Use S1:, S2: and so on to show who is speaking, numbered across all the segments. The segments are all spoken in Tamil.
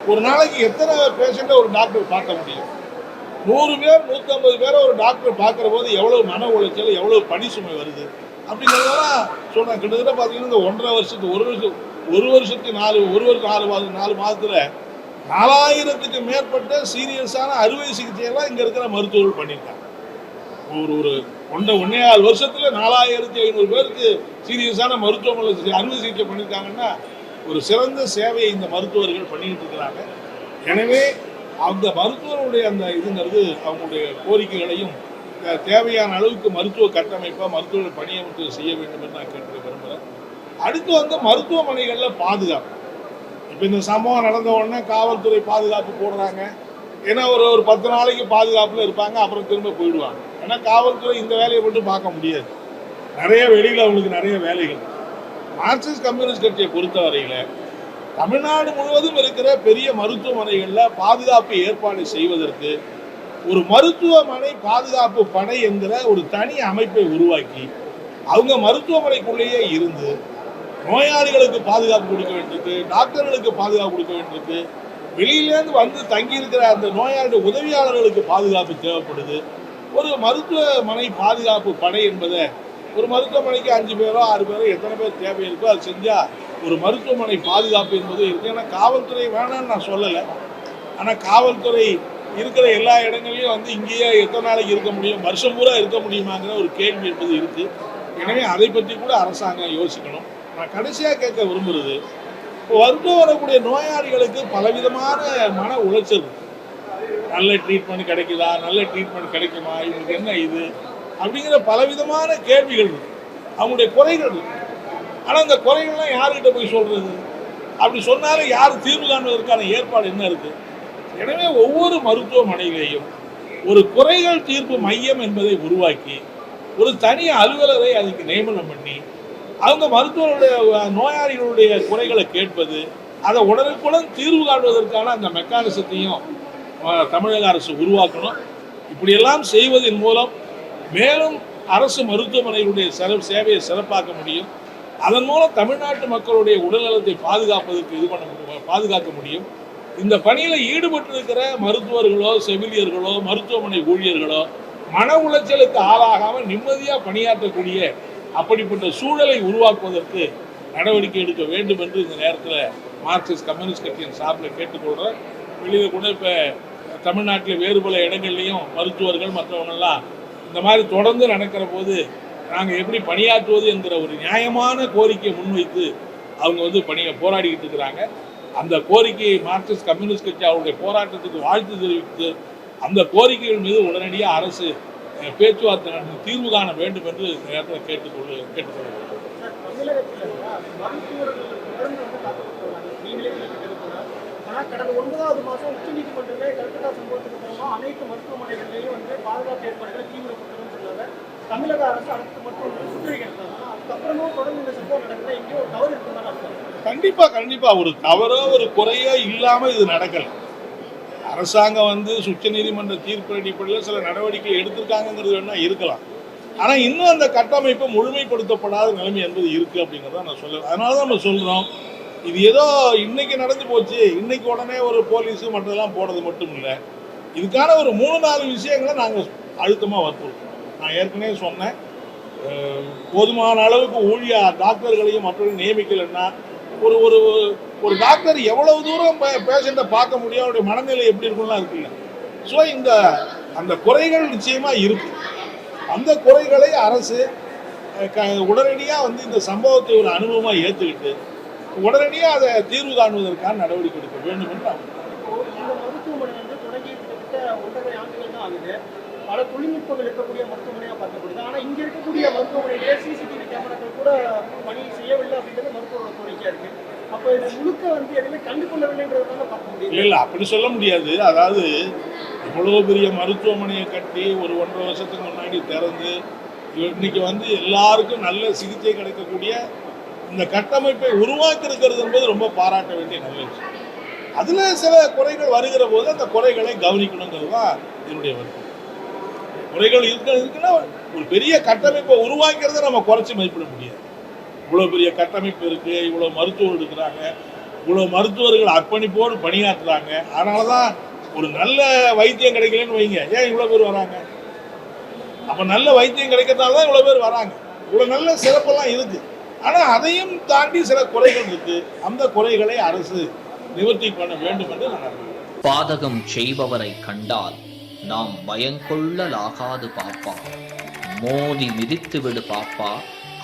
S1: ஒரு நாளைக்கு எத்தனை பேஷண்ட்டை ஒரு டாக்டர் பார்க்க முடியும்? 100 பேர் 150 பேரை ஒரு டாக்டர் பார்க்குற போது எவ்வளவு மன உளைச்சல், எவ்வளவு பணி சுமை வருது அப்படிங்கிறதெல்லாம் சொல்கிறேன். கிட்டத்தட்ட பார்த்தீங்கன்னா இந்த 1.5 வருஷத்துக்கு ஒரு வருஷத்துக்கு 4 மாதத்தில் 4000க்கு மேற்பட்ட சீரியஸான அறுவை சிகிச்சையெல்லாம் இங்கே இருக்கிற மருத்துவர்கள் பண்ணியிருக்காங்க. ஒரு 1.5 வருஷத்தில் 4500 பேருக்கு சீரியஸான மருத்துவமனை அறுவை சிகிச்சை பண்ணியிருக்காங்கன்னா ஒரு சிறந்த சேவையை இந்த மருத்துவர்கள் பண்ணிக்கிட்டு இருக்கிறாங்க. எனவே அந்த மருத்துவருடைய அந்த இதுங்கிறது அவங்களுடைய கோரிக்கைகளையும் தேவையான அளவுக்கு மருத்துவ கட்டமைப்பாக மருத்துவர்கள் பணியமைத்து செய்ய வேண்டும் என்று நான் கேட்க விரும்புகிறேன். அடுத்து வந்து மருத்துவமனைகளில் பாதுகாப்பு. இப்போ இந்த சம்பவம் நடந்த உடனே காவல்துறை பாதுகாப்பு போடுறாங்க. ஏன்னா ஒரு 10 நாளைக்கு பாதுகாப்பில் இருப்பாங்க, அப்புறம் திரும்ப போயிடுவாங்க. ஏன்னா காவல்துறை இந்த வேலையை மட்டும் பார்க்க முடியாது, நிறைய வெளியில் அவங்களுக்கு நிறைய வேலைகள். மார்க்சிஸ்ட் கம்யூனிஸ்ட் கட்சியை பொறுத்தவரையில் தமிழ்நாடு முழுவதும் இருக்கிற பெரிய மருத்துவமனைகளில் பாதுகாப்பு ஏற்பாடு செய்வதற்கு ஒரு மருத்துவமனை பாதுகாப்பு படை என்கிற ஒரு தனி அமைப்பை உருவாக்கி அவங்க மருத்துவமனைக்குள்ளேயே இருந்து நோயாளிகளுக்கு பாதுகாப்பு கொடுக்க வேண்டியிருக்கு, டாக்டர்களுக்கு பாதுகாப்பு கொடுக்க வேண்டியிருக்கு, வெளியிலேருந்து வந்து தங்கியிருக்கிற அந்த நோயாளியுடைய உதவியாளர்களுக்கு பாதுகாப்பு தேவைப்படுது. ஒரு மருத்துவமனை பாதுகாப்பு படை என்பதை ஒரு மருத்துவமனைக்கு 5 பேரோ 6 பேரோ எத்தனை பேர் தேவை இருக்கோ அது செஞ்சால் ஒரு மருத்துவமனை பாதுகாப்பு என்பது இருக்குது. ஏன்னா காவல்துறை வேணான்னு நான் சொல்லலை, ஆனால் காவல்துறை இருக்கிற எல்லா இடங்களையும் வந்து இங்கேயே எத்தனை நாளைக்கு இருக்க முடியும், வருஷம் பூரா இருக்க முடியுமாங்கிற ஒரு கேள்வி என்பது இருக்குது. எனவே அதை பற்றி கூட அரசாங்கம் யோசிக்கணும். நான் கடைசியாக கேட்க விரும்புகிறது, இப்போ மருத்துவம் வரக்கூடிய நோயாளிகளுக்கு பலவிதமான மன உளைச்சல். நல்ல ட்ரீட்மெண்ட் கிடைக்குதா, நல்ல ட்ரீட்மெண்ட் கிடைக்குமா, இவங்களுக்கு என்ன இது அப்படிங்கிற பலவிதமான கேள்விகள் இருக்கு, அவங்களுடைய குறைகள் இருக்கு. ஆனால் அந்த குறைகள்லாம் யாருக்கிட்ட போய் சொல்றது? அப்படி சொன்னாலும் யார் தீர்வு காண்பதற்கான ஏற்பாடு என்ன இருக்கு? எனவே ஒவ்வொரு மருத்துவமனையிலேயும் ஒரு குறைகள் தீர்ப்பு மையம் என்பதை உருவாக்கி ஒரு தனி அலுவலரை அதுக்கு நியமனம் பண்ணி அவங்க மருத்துவருடைய நோயாளிகளுடைய குறைகளை கேட்பது, அதை உடனுக்குடன் தீர்வு காண்பதற்கான அந்த மெக்கானிசத்தையும் தமிழக அரசு உருவாக்கணும். இப்படியெல்லாம் செய்வதன் மூலம் மேலும் அரசு மருத்துவமனைகளுடைய சேவையை சிறப்பாக்க முடியும். அதன் மூலம் தமிழ்நாட்டு மக்களுடைய உடல்நலத்தை பாதுகாக்க முடியும். இந்த பணியில் ஈடுபட்டிருக்கிற மருத்துவர்களோ செவிலியர்களோ மருத்துவமனை ஊழியர்களோ மன உளைச்சலுக்கு ஆளாகாமல் நிம்மதியாக பணியாற்றக்கூடிய அப்படிப்பட்ட சூழலை உருவாக்குவதற்கு நடவடிக்கை எடுக்க வேண்டும் என்று இந்த நேரத்தில் மார்க்சிஸ்ட் கம்யூனிஸ்ட் கட்சியின் சார்பில் கேட்டுக்கொள்கிறேன். வெளியில் கூட இப்போ தமிழ்நாட்டில் வேறு பல இடங்கள்லையும் மருத்துவர்கள் மற்றவங்கள்லாம் இந்த மாதிரி தொடர்ந்து நடக்கிற போது நாங்கள் எப்படி பணியாற்றுவது என்கிற ஒரு நியாயமான கோரிக்கையை முன்வைத்து அவங்க வந்து போராடிக்கிட்டு இருக்கிறாங்க. அந்த கோரிக்கையை மார்க்சிஸ்ட் கம்யூனிஸ்ட் கட்சி அவருடைய போராட்டத்துக்கு வாழ்த்து தெரிவித்து அந்த கோரிக்கைகள் மீது உடனடியாக அரசு பேச்சுவார்த்தை நடத்தி தீர்வு காண வேண்டும் என்று இந்த நேரத்தில் கேட்டுக்கொள்கிறேன்.
S2: கடந்த 9வது மாதம் உச்சநீதிமன்றத்தில் கல்கத்தா சம்பவத்துக்கு அப்புறமா அனைத்து மருத்துவமனைகளிலேயும் வந்து பாதுகாப்பு ஏற்பாடுகளை தீவிரப்படுத்தணும்னு சொன்னாங்க. தமிழக அரசு அடுத்த மருத்துவமனை சுற்றிருக்கிறாங்க. அதுக்கப்புறமும் தொடர்ந்து இந்த சம்பவம் நடக்கிற எங்கேயோ ஒரு தவறு இருக்குன்னு
S1: கண்டிப்பா ஒரு தவறோ ஒரு குறையோ இல்லாமல் இது நடக்கல. அரசாங்கம் வந்து உச்ச நீதிமன்ற தீர்ப்பு அடிப்படையில் சில நடவடிக்கை எடுத்திருக்காங்கிறது வேணா இருக்கலாம். ஆனால் இன்னும் அந்த கட்டமைப்பு முழுமைப்படுத்தப்படாத நிலைமை என்பது இருக்குது அப்படிங்கிறத நான் சொல்ல. அதனால தான் நம்ம சொல்கிறோம், இது ஏதோ இன்னைக்கு நடந்து போச்சு, இன்னைக்கு உடனே ஒரு போலீஸு மற்றதெல்லாம் போடுறது மட்டும் இல்லை. இதுக்கான ஒரு 3-4 விஷயங்களை நாங்கள் அழுத்தமாக வற்புறுத்தோம். நான் ஏற்கனவே சொன்னேன், போதுமான அளவுக்கு டாக்டர்களையும் மற்றவர்கள் நியமிக்கலைன்னா ஒரு ஒரு ஒரு டாக்டர் எவ்வளவு தூரம் பேஷண்ட்டை பார்க்க முடியும், அவருடைய மனநிலை எப்படி இருக்கும்லாம் இருக்குல்ல. ஸோ அந்த குறைகள் நிச்சயமாக இருக்குது. அந்த குறைகளை அரசு உடனடியாக வந்து இந்த சம்பவத்தை ஒரு அனுபவமாக ஏற்றுக்கிட்டு உடனடியாக அதை தீர்வு காணுவதற்கான நடவடிக்கை எடுக்க வேண்டும் என்று
S2: இந்த மருத்துவமனை வந்து தொடங்கி கிட்டத்தட்ட 1.5 ஆண்டுகள் தான் ஆகுது. பல தொழில்நுட்பங்கள் இருக்கக்கூடிய மருத்துவமனையாக பார்க்கப்படுது. ஆனால் இங்கே இருக்கக்கூடிய மருத்துவமனையிலே சிசிடிவி கேமராக்கள் கூட பணி செய்யவில்லை அப்படின்றது மருத்துவரோட கோரிக்கையாக இருக்குது. அப்போ இது முழுக்க வந்து எதுவுமே கண்டுகொள்ளவில்லைன்றதுனால பார்க்க முடியும்.
S1: இல்லை அப்படி சொல்ல முடியாது. அதாவது இவ்வளோ பெரிய மருத்துவமனையை கட்டி ஒரு 1.5 வருஷத்துக்கு முன்னாடி திறந்து இன்னைக்கு வந்து எல்லாருக்கும் நல்ல சிகிச்சை கிடைக்கக்கூடிய இந்த கட்டமைப்பை உருவாக்கி இருக்கிறது என்பது ரொம்ப பாராட்ட வேண்டிய நல்ல விஷயம். அதில் சில குறைகள் வருகிற போது அந்த குறைகளை கவனிக்கணுங்கிறது தான் என்னுடைய வருத்தம். குறைகள் இருக்குன்னா ஒரு பெரிய கட்டமைப்பை உருவாக்கிறத நம்ம குறைச்சி மதிப்பிட முடியாது. இவ்வளோ பெரிய கட்டமைப்பு இருக்குது, இவ்வளோ மருத்துவர்கள் இருக்கிறாங்க, இவ்வளவு மருத்துவர்கள் அர்ப்பணிப்போடு பணியாற்றுறாங்க. அதனாலதான் ஒரு நல்ல வைத்தியம் கிடைக்கலன்னு வைங்க, ஏன் இவ்வளவு பேர் வராங்க? அப்ப நல்ல வைத்தியம் கிடைக்கிறதால தான் இவ்வளவு பேர் வராங்க. இவ்வளவு நல்ல சிறப்பெல்லாம் இருக்கு. ஆனா அதையும் தாண்டி சில குறைகள் இருக்கு. அந்த குறைகளை அரசு நிவர்த்தி பண்ண வேண்டும் என்று நான் நம்புகிறேன்.
S3: பாதகம் செய்பவரை கண்டால் நாம் பயங்கொள்ளலாகாது பாப்பா, மோதி மிதித்து விடு பாப்பா,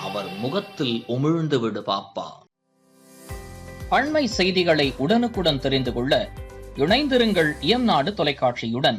S3: அவர் முகத்தில் உமிழ்ந்து விடு பாப்பா. அண்மை செய்திகளை உடனுக்குடன் தெரிந்து கொள்ள இணைந்திருங்கள் இயம்நாடு தொலைக்காட்சியுடன்.